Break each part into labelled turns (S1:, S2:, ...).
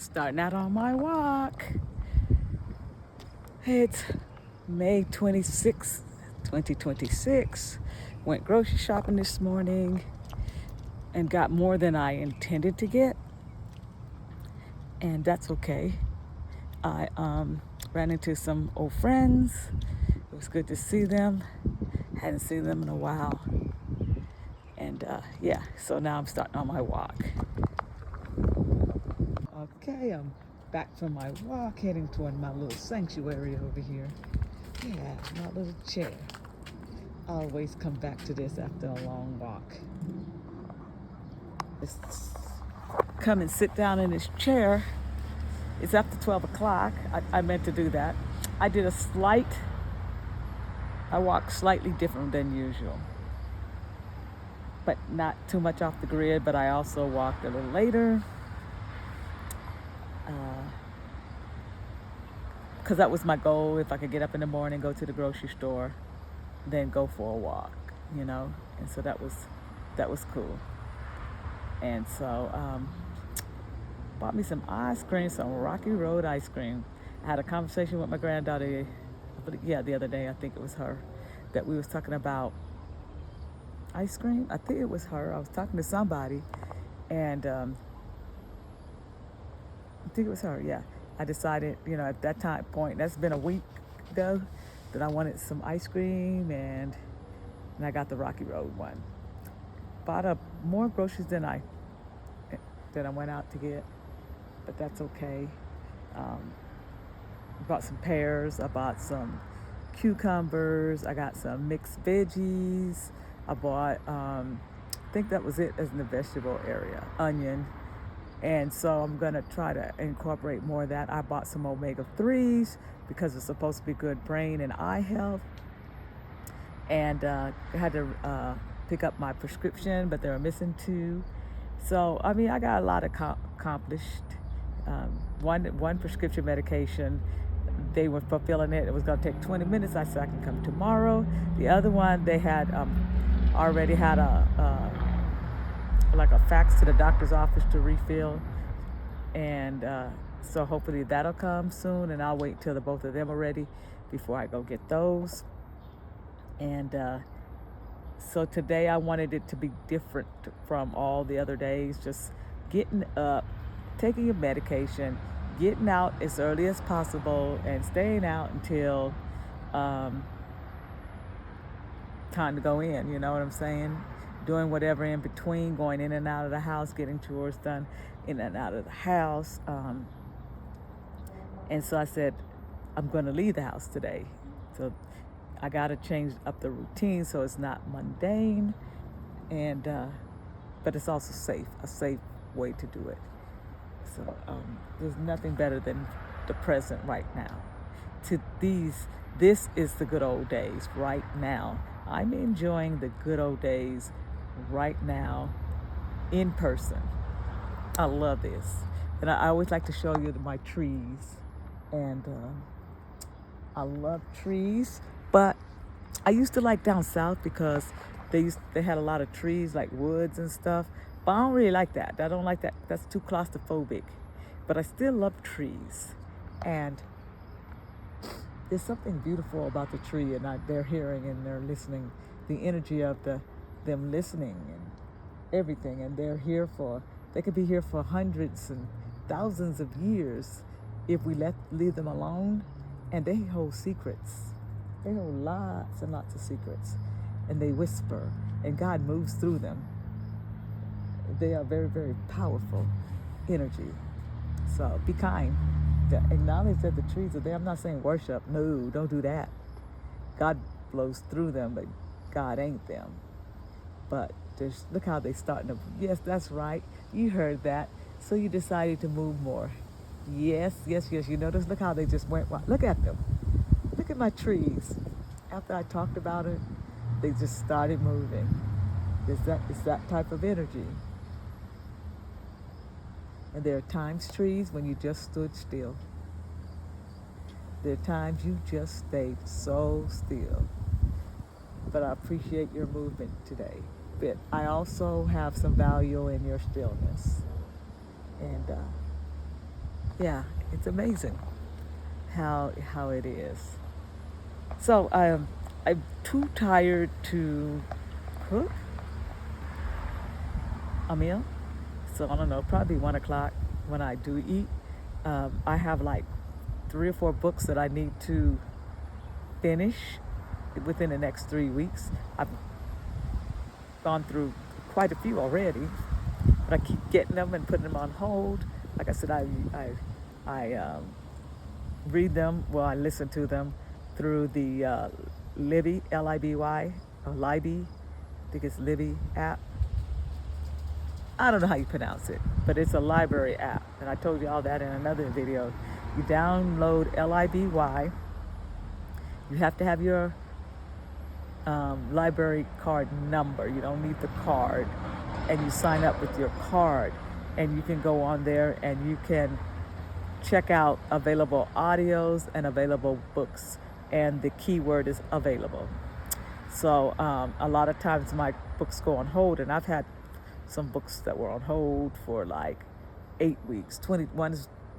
S1: Starting out on my walk. It's May 26th, 2026. Went grocery shopping this morning and got more than I intended to get. And that's okay. I ran into some old friends. It was good to see them. Hadn't seen them in a while. And so now I'm starting on my walk. Okay, I'm back from my walk, heading toward my little sanctuary over here. Yeah, my little chair. I always come back to this after a long walk. Just come and sit down in this chair. It's after 12 o'clock. I meant to do that. I walked slightly different than usual. But not too much off the grid, but I also walked a little later. Because that was my goal. If I could get up in the morning, go to the grocery store, then go for a walk, And so that was cool. And so bought me some ice cream, some Rocky Road ice cream. I had a conversation with my granddaughter, the other day. I think it was her, that we was talking about ice cream. I think it was her. I was talking to somebody, and I think it was her. Yeah. I decided, at that point, that's been a week ago, that I wanted some ice cream, and I got the Rocky Road one. Bought up more groceries than I went out to get, but that's okay. Bought some pears. I bought some cucumbers. I got some mixed veggies. I bought, I think that was it as in the vegetable area, onion. And so I'm going to try to incorporate more of that. I bought some omega-3s because it's supposed to be good brain and eye health. And I had to pick up my prescription, but they were missing 2. So, I got a lot accomplished. One prescription medication, they were fulfilling it. It was going to take 20 minutes. I said I can come tomorrow. The other one, they had already had like a fax to the doctor's office to refill, and so hopefully that'll come soon, and I'll wait till the both of them are ready before I go get those. And so today I wanted it to be different from all the other days, just getting up, taking your medication, getting out as early as possible, and staying out until time to go in, you know what I'm saying? Doing whatever in between, going in and out of the house, getting chores done in and out of the house. And so I said, I'm going to leave the house today. So I got to change up the routine so it's not mundane, and but it's also a safe way to do it. So there's nothing better than the present right now. This is the good old days right now. I'm enjoying the good old days right now in person. I love this. And I always like to show you my trees. And I love trees. But I used to like down south because they had a lot of trees, like woods and stuff. But I don't really like that. I don't like that. That's too claustrophobic. But I still love trees. And there's something beautiful about the tree, and they're hearing and they're listening. The energy of them listening and everything, and they could be here for hundreds and thousands of years if we leave them alone. And they hold secrets. They hold lots and lots of secrets, and they whisper, and God moves through them. They are very, very powerful energy. So be kind. Acknowledge that the trees are there. I'm not saying worship. No, don't do that. God blows through them, but God ain't them. But look how they starting to. Yes, that's right. You heard that. So you decided to move more. Yes. You notice. Look how they just went. Look at them. Look at my trees. After I talked about it, they just started moving. It's that type of energy. And there are times, trees, when you just stood still. There are times you just stayed so still. But I appreciate your movement today. But I also have some value in your stillness. And Yeah, it's amazing how it is. So I'm too tired to cook a meal. So I don't know, probably 1 o'clock when I do eat. I have like 3 or 4 books that I need to finish within the next 3 weeks. I've gone through quite a few already, but I keep getting them and putting them on hold. Like I said, I read them, well, I listen to them through the Libby, Libby, or Libby, I think it's Libby app. I don't know how you pronounce it, but it's a library app. And I told you all that in another video. You download Libby. You have to have your library card number. You don't need the card. And you sign up with your card. And you can go on there and you can check out available audios and available books. And the keyword is available. So a lot of times my books go on hold, and I've had some books that were on hold for like 8 weeks. 1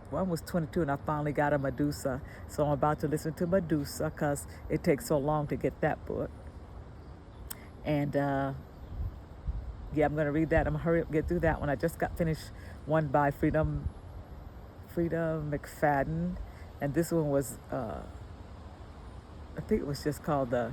S1: was 22, and I finally got a Medusa. So I'm about to listen to Medusa because it takes so long to get that book. And yeah, I'm gonna read that. I'm gonna hurry up and get through that one. I just got finished one by Frida McFadden, and this one was I think it was just called The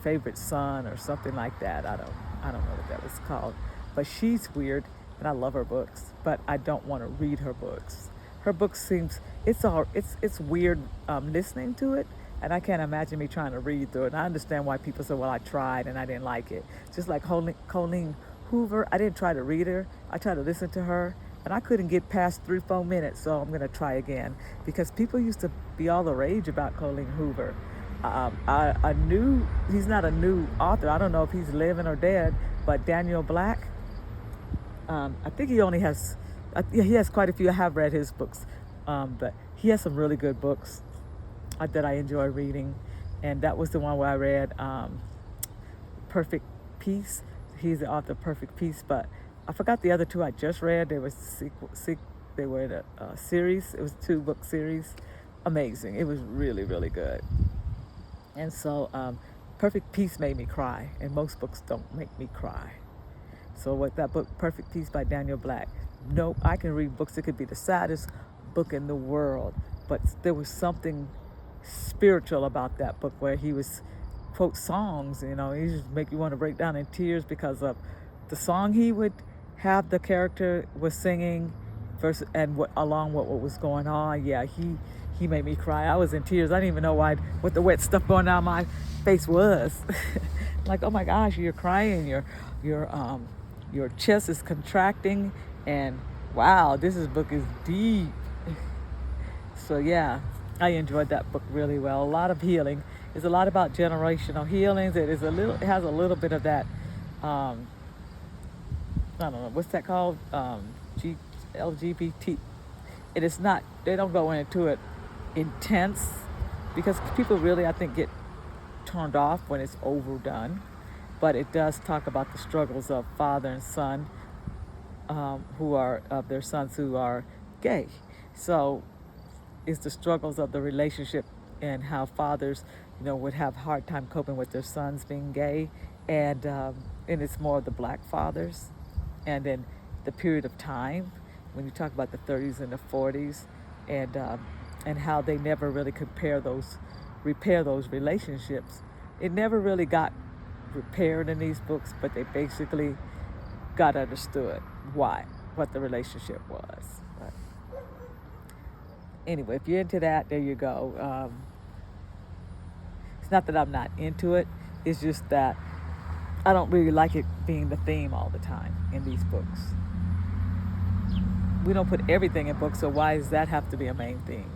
S1: Favorite Son or something like that. I don't know what that was called. But she's weird, and I love her books, but I don't want to read her books. Her book seems it's weird listening to it, and I can't imagine me trying to read through it. And I understand why people say, well, I tried and I didn't like it. Just like Colleen Hoover, I didn't try to read her. I tried to listen to her, and I couldn't get past 3-4 minutes, so I'm going to try again. Because people used to be all the rage about Colleen Hoover. He's not a new author. I don't know if he's living or dead, but Daniel Black, I think he only has, he has quite a few. I have read his books, but he has some really good books that I enjoy reading. And that was the one where I read Perfect Peace. He's the author of Perfect Peace, but I forgot the other two I just read. They were they were in a series. It was a 2-book series. Amazing. It was really, really good. And so Perfect Peace made me cry, and most books don't make me cry. So with that book, Perfect Peace by Daniel Black, nope, I can read books. It could be the saddest book in the world, but there was something spiritual about that book where he was quote songs, he just make you want to break down in tears because of the song he would have the character was singing versus and along what was going on. Yeah, he made me cry. I was in tears. I didn't even know what the wet stuff going down my face was. Like, oh my gosh, you're crying. Your chest is contracting, and wow, this book is deep. So yeah, I enjoyed that book really well. A lot of healing. It's a lot about generational healings. It has a little bit of that. I don't know what's that called. LGBT. It is not. They don't go into it intense because people really, I think, get turned off when it's overdone. But it does talk about the struggles of father and son who are of their sons who are gay. So it's the struggles of the relationship and how fathers, would have a hard time coping with their sons being gay, and it's more of the black fathers, and then the period of time when you talk about the 30s and the 40s, and how they never really repair those relationships. It never really got repaired in these books, but they basically got understood what the relationship was. But anyway, if you're into that, there you go. It's not that I'm not into it. It's just that I don't really like it being the theme all the time in these books. We don't put everything in books, so why does that have to be a main theme?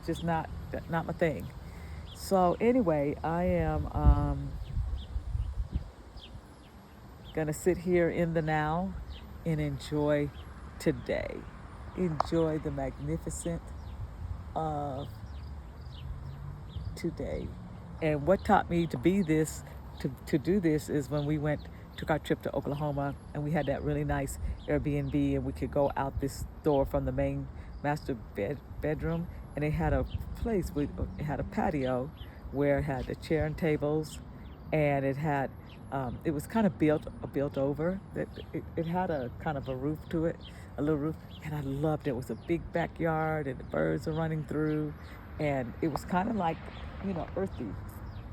S1: Just not my thing. So anyway, I am gonna sit here in the now and enjoy today. Enjoy the magnificent of today. And what taught me to do this is when we went took our trip to Oklahoma, and we had that really nice Airbnb, and we could go out this door from the main master bedroom, and it had a place with, it had a patio where it had the chair and tables, and it had it was kind of built over. It had a kind of a roof to it, a little roof, and I loved it. It was a big backyard, and the birds were running through, and it was kind of like, you know, earthy.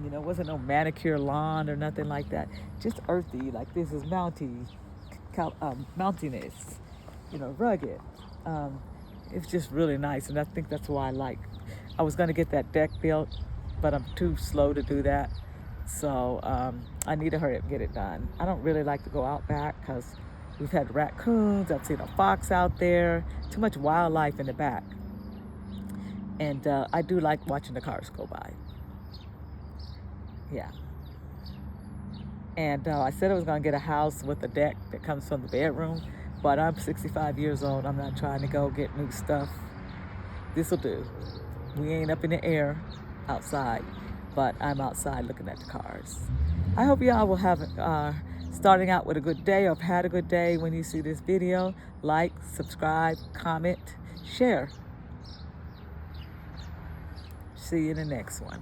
S1: You know, it wasn't no manicure lawn or nothing like that. Just earthy, like this is mountainous, you know, rugged. It's just really nice, and I think that's why I was gonna get that deck built, but I'm too slow to do that. So I need to hurry up and get it done. I don't really like to go out back because we've had raccoons, I've seen a fox out there, too much wildlife in the back. And I do like watching the cars go by. Yeah. And I said I was gonna get a house with a deck that comes from the bedroom, but I'm 65 years old. I'm not trying to go get new stuff. This'll do. We ain't up in the air outside, but I'm outside looking at the cars. I hope y'all will have starting out with a good day, or have had a good day when you see this video. Like, subscribe, comment, share. See you in the next one.